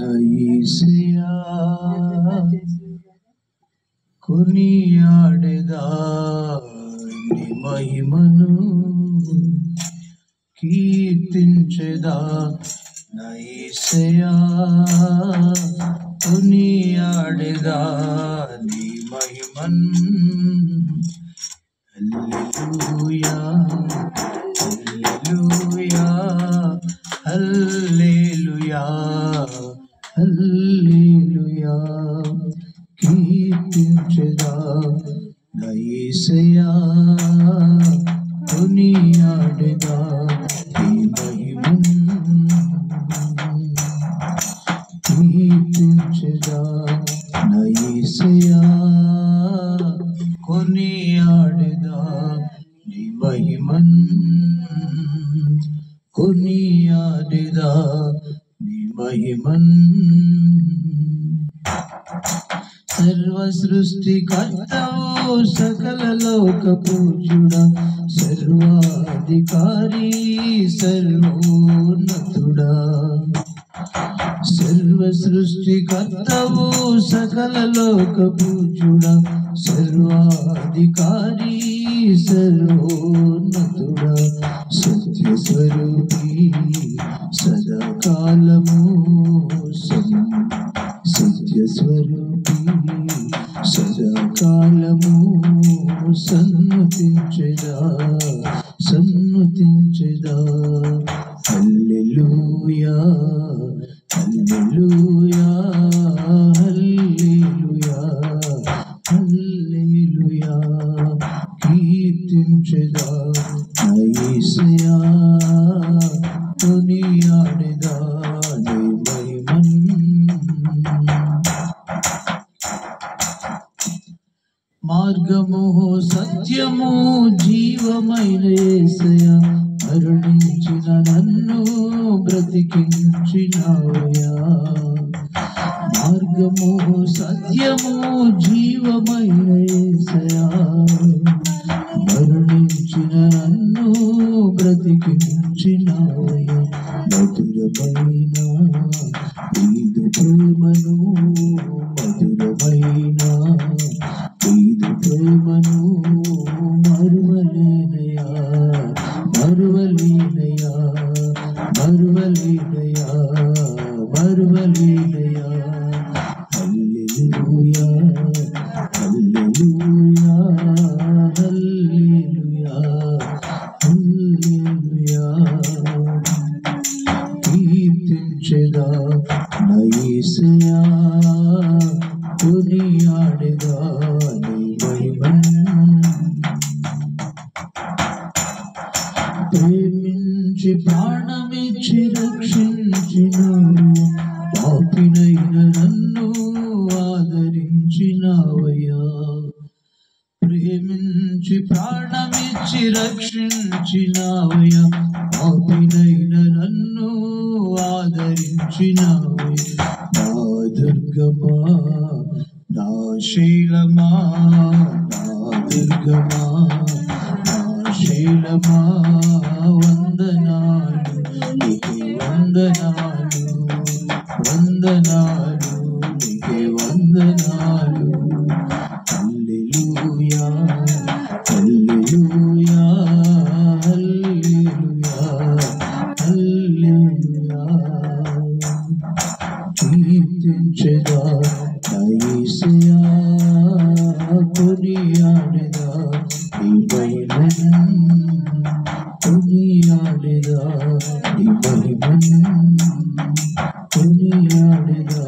దయచేసియా కొనియాడెదా నీ మహిమను కీర్తించెదా దయచేసియా కొనియాడెదా నీ మహిమను హల్లెలూయా హల్లెలూయా హల్లెలూయా హల్లెలూయా కీర్తించెదా నా యేసయ్యా కొనియాడెదా నీ మహిమను కీర్తించెదా నా యేసయ్యా కొనియాడెదా నీ మహిమను కొనియాడెదా నీ మహిమను సర్వ సృష్టికర్తవు సకల లోక పూజ్యుడా సర్వాధికారి సర్వోన్నతుడా సర్వ సృష్టికర్తవు సకల లోక పూజ్యుడా సర్వాధికారి సర్వోన్నతుడా సత్య స్వరూపి సదాకాలము సత్య స్వరూపి సదాకాలము సన్నుతించెదా సన్నుతించెదా హల్లెలూయా హల్లెలూయా హల్లెలూయా హల్లెలూయా కీర్తించెదా నా యేసయ్యా కొనియాడెదా నీ మహిమను మార్గము సత్యము జీవమైన యేసయ్యా మరణించిన నన్ను బ్రతికించినావయ్యా మార్గము సత్యము జీవమైన యేసయ్యా మరణించిన నన్ను బ్రతికించినావయ్యా మధురమైన నీదు ప్రేమను మధురమైన నీదు ప్రేమను మరువలేనయా మరువలేనయా మరువలేనయా మరువలేనయా హల్లెలూయా హల్లెలూయా హల్లెలూయా హల్లెలూయా కీర్తించెదా నా యేసయ్యా కొనియాడెదా నీ మహిమను ప్రేమించి ప్రాణమిచ్చి రక్షించినావయ్యా పాపినైన నన్ను ఆదరించినావయ్యా ప్రేమించి ప్రాణమిచ్చి రక్షించినావయ్యా పాపినైన నన్ను ఆదరించినావయ్యా నా దుర్గమా నా శైలమా నా దుర్గమా నా శైలమా వందనాలు నీకే వందనాలు వందనాలు నీకే వందనాలు హల్లెలూయా హల్లెలూయా హల్లెలూయా హల్లెలూయా కీర్తించెదా నా యేసయ్యా కొనియాడెదా నీ మహిమను కొనియాడెదా నీ మహిమను కొనియాడెదా